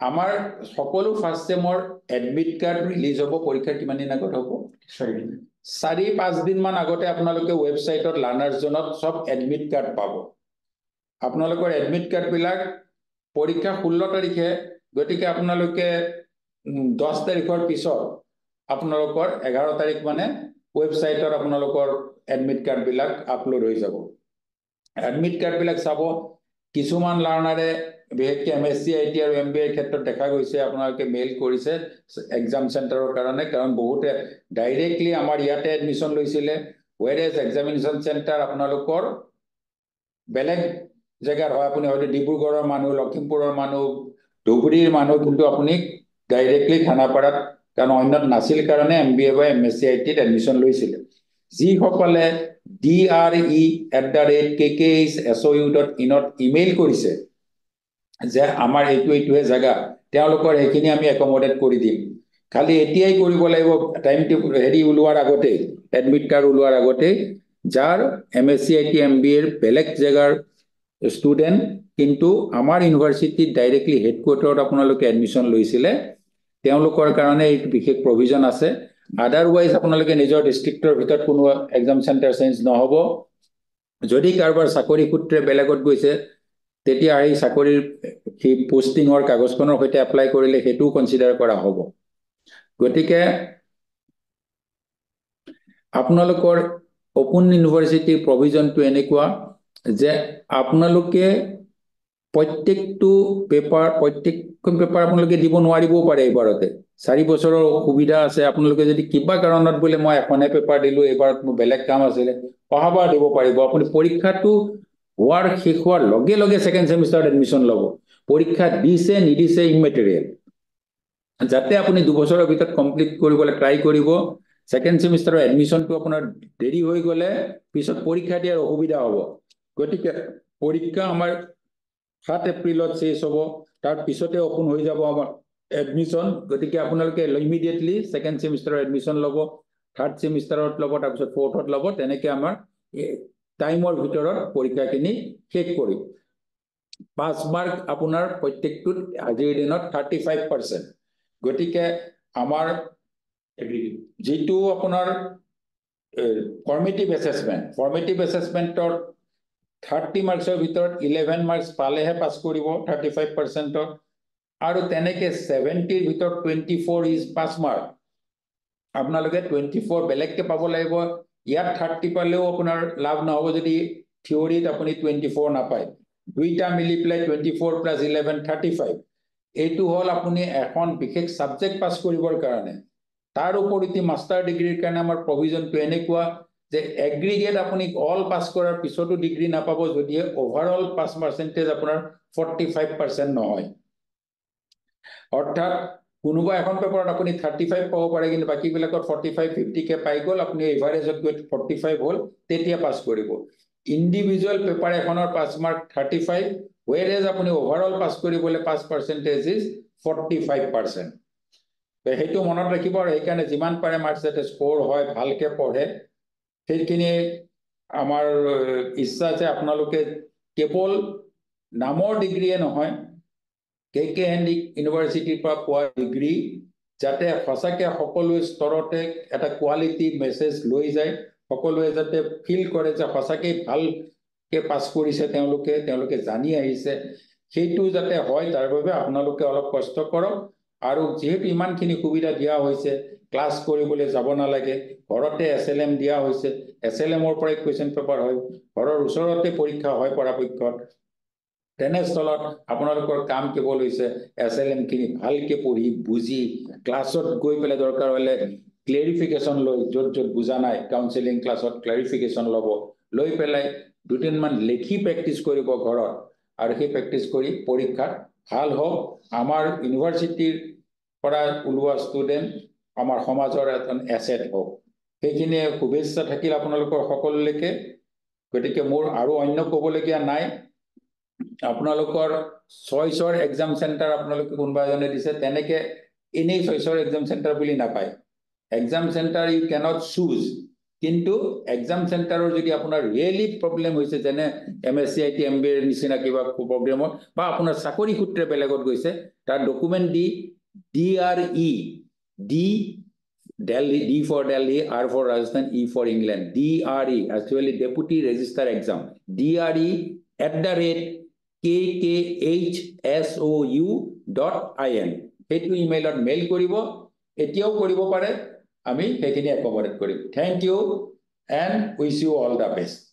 আমাৰ সকলো ফাৰ্ষ্ট চেমৰ এডমিট কাৰ্ড ৰিলিজ হ'ব পৰীক্ষা কিমান দিন আগত হ'ব 4-5 দিন মান আগতে আপোনালোকে ৱেবছাইটত লাৰ্নাৰ্ছ জোনত সব এডমিট কাৰ্ড পাব আপোনালোকৰ এডমিট কাৰ্ড বিলাক পৰীক্ষা 16 তাৰিখে গতিকে আপোনালোকে 10 তাৰিখৰ পিছত আপোনালোকৰ 11 তাৰিখ মানে ৱেবছাইটত আপোনালোকৰ এডমিট কাৰ্ড বিলাক আপলোড হৈ যাব এডমিট কাৰ্ড বিলাক চাব কিছুমান লাৰ্নাৰে বিশেষকৈ এমএসসি আইটি আৰু এমবিএৰ ক্ষেত্ৰত দেখা গৈছে আপোনালোকে মেইল কৰিছে এক্সাম চেণ্টাৰৰ কাৰণে কাৰণ বহুতে ডাইৰেক্টলি আমাৰ ইয়াতে এডমিশ্যন লৈছিলে whereas এক্সামিনেশ্যন চেণ্টাৰ আপোনালোকৰ বেলেগ জায়গাৰ হয় আপুনি হয়তো ডিব্ৰুগড়ৰ মানুহ লখিমপুৰৰ মানুহ ধুবুৰীৰ মানুহ কিন্তু আপুনি ডাইৰেক্টলি খানাপাৰাত কাৰণ অন্যত নাছিল কাৰণে এমবিএ বা এমএসসি আইটিত এডমিশ্যন লৈছিলে যিসকলে dre@kkshou.in ইমেইল কৰিছে যে আমাৰ এইটোৱে জায়গা তেওঁলোকৰ সেইখিনি আমি একমোডেট কৰি দিম খালি এতিয়াই কৰিব লাগিব টাইম হেৰি ওলোৱাৰ আগতে এডমিট কাৰ্ড ওলোৱাৰ আগতে যাৰ এমএসসি আইটি এমবিএৰ বেলেগ জায়গাৰ ষ্টুডেন্ট কিন্তু আমাৰ ইউনিভাৰ্সিটিত ডাইৰেক্টলি হেডকোয়াৰ্টাৰত আপোনালোকে এডমিশ্যন লৈছিলে তেওঁলোকৰ কাৰণে এই বিশেষ প্ৰভিজন আছে আদাৰৱাইজ আপোনালোকে নিজৰ ডিস্ট্ৰিক্টৰ ভিতৰত কোনো এক্সাম চেণ্টাৰ চেঞ্জ নহব যদি কাৰোবাৰ চাকৰি সূত্ৰে বেলেগত গৈছে তেতিয়া এই চাকৰিৰ সেই পোষ্টিঙৰ কাগজখনৰ সৈতে এপ্লাই কৰিলে হেতু কনসিডাৰ কৰা হ'ব গতিকে আপোনালোকৰ ওপেন ইউনিভাৰ্সিটি প্ৰভিজনটো এনেকুৱা যে আপোনালোকে প্ৰত্যেকটো প্ৰত্যেকখন পেপাৰ আপোনালোকে দিব নোৱাৰিবও পাৰে এবাৰতে 4 বছৰৰ সুবিধা আছে আপোনালোকে যদি কিবা কাৰণত বোলে মই এখনে পেপাৰ দিলো এবাৰত মোৰ বেলেগ কাম আছিল অহাবাৰ দিব পাৰিব আপুনি পৰীক্ষাটো হোৱাৰ শেষ হোৱাৰ লগে লগে সেকেন্ড সেমিস্টাৰত এডমিশ্যন ল'ব পৰীক্ষা দিছে নিদিছে ইমেটেৰিয়েল যাতে আপুনি 2 বছৰৰ ভিতৰত কমপ্লিট কৰিবলৈ ট্ৰাই কৰিব সেকেন্ড সেমিস্টাৰৰ এডমিশ্যনটো আপোনাৰ দেৰি হৈ গলে পিছত পৰীক্ষা দিয়াৰ অসুবিধা হ'ব গতিকে পৰীক্ষা আমাৰ 7 এপ্ৰিলত শেষ হ'ব তাৰ পিছতে ওপেন হৈ যাব আমাৰ এডমিশ্যন গতিকে আপোনালোকে ইমিডিয়েটলি সেকেন্ড সেমিস্টাৰৰ এডমিশ্যন ল'ব থাৰ্ড সেমিস্টাৰত ল'ব তাৰ পিছত ফৰ্থত ল'ব তেনেকে আমাৰ টাইমৰ ভিতৰত পৰীক্ষাখিনি শেষ কৰিব পাস মাৰ্ক আপোনাৰ প্ৰত্যেকটো আজিৰ দিনত 35% গতিকে আমাৰ যেটো আপোনাৰ ফৰ্মেটিভ এসেসমেন্টৰ 30 মাৰ্কসৰ ভিতৰত 11 মাৰ্কস পালেহে পাস কৰিব 35%ৰ আৰু তেনেকে 70ৰ ভিতৰত 24 ইজ পাস মাৰ্ক আপোনালোকে 24 বেলেগকে পাব লাগিব ইয়াত 30 পালেও আপোনাৰ লাভ নহব যদি থিওৰিত আপুনি 24 নাপায় দুইটা মিলি প্লাই 24 + 11 35 এইটো হল আপুনি এখন বিশেষ সাবজেক্ট পাস কৰিবৰ কাৰণে তাৰ ওপৰতি মাস্টাৰ ডিগ্ৰীৰ কাৰণে আমাৰ প্ৰভিজনটো এনেকুৱা যে এগ্ৰিগেট আপুনি অল পাস কৰাৰ পিছতো ডিগ্ৰী নাপাব যদি ওভাৰঅল পাস পাৰ্সেন্টেজ আপোনাৰ 45% নহয় অৰ্থাৎ কোনোবা এখন পেপাৰত আপুনি 35 পাব পাৰে কিন্তু বাকি বিলাকত 45 50 কে পাই গল আপুনি এভাৰেজত গৈ 45 হল তেতিয়া পাস কৰিব ইন্ডিভিজুৱেল পেপাৰ এখনৰ পাস মাৰ্ক 35 whereas আপুনি ওভাৰঅল পাস কৰিবলৈ পাস পাৰ্সেন্টেজ ইজ 45% হেতু মনত ৰাখিব আৰু এইকাৰণে যিমান পাৰে মাৰ্কস যাতে স্কোৰ হয় ভালকে পঢ়ে সেইখিনি আমাৰ ইচ্ছা আছে আপোনালোকে কেৱল নামৰ ডিগ্ৰীয়ে নহয় কেকেহেন্দি ইউনিভাৰ্সিটিৰ পৰা পোৱা ডিগ্ৰী যাতে সঁচাকে সকলো স্তৰতে এটা কোৱালিটি মেছেজ লৈ যায় সকলোৱে যাতে ফিল কৰে যে সঁচাকে ভালকে পাস কৰিছে তেওঁলোকে জানি আহিছে সেইটো যাতে হয় তাৰ বাবে আপোনালোকে অলপ কষ্ট কৰক আৰু যেহেতু ইমানখিনি সুবিধা দিয়া হৈছে ক্লাস কৰিবলৈ যাব নালাগে ঘৰতে এসএলএম দিয়া হৈছে এসএলএমৰ পৰা কোৱেশ্চন পেপাৰ হয় ঘৰৰ ওচৰতে পৰীক্ষা হয় পৰাপক্ষত তেনেস্থলত আপোনালোকৰ কাম কেৱল হৈছে এসএলএম খিনি ভালকে পঢ়ি বুজি ক্লাছত গৈ পেলে দৰকাৰ হলে ক্লেৰিফিকেশন লৈ যত বুজা নাই কাউন্সেলিং ক্লাছত ক্লেৰিফিকেশন ল'ব লৈ পেলাই দুদিনমান লেখি প্ৰেক্টিস কৰিব ঘৰত আৰু সেই প্ৰেক্টিস কৰি পৰীক্ষাত ভাল হ'ব আমাৰ ইউনিভাৰ্সিটিৰ পৰা ওলোৱা ষ্টুডেন্ট আমাৰ সমাজৰ এজন এসেট হ'ব সেইখিনি শুভেচ্ছা থাকিল আপোনালোকৰ সকলোলৈকে গতিকে মোৰ আৰু অন্য ক'বলগীয়া নাই আপোনালোকৰ চইচৰ এক্সাম চেণ্টাৰ আপোনালোকে কোনবা এজনে দিছে তেনেকে এনেই চইচৰ এক্সাম চেণ্টাৰ বুলি নাপায় exam centre you can't choose কিন্তু এক্সাম চেণ্টাৰৰ যদি আপোনাৰ ৰিয়েলি প্ৰব্লেম হৈছে যেনে MSCIT MBA ৰ নিচিনা কিবা প্ৰগ্ৰেমত বা আপোনাৰ চাকৰি সূত্ৰে বেলেগত গৈছে তাৰ document the DRE D Delhi, D for Delhi, R for Rajasthan, E for England. DRE, actually Deputy Register Exam. DRE @ KKHSOU.in. সেইটো ইমেইলত মেইল কৰিব, এতিয়াও কৰিব পাৰে, আমি সেইখিনি একমোডেট কৰিম। Thank you and wish you all the best.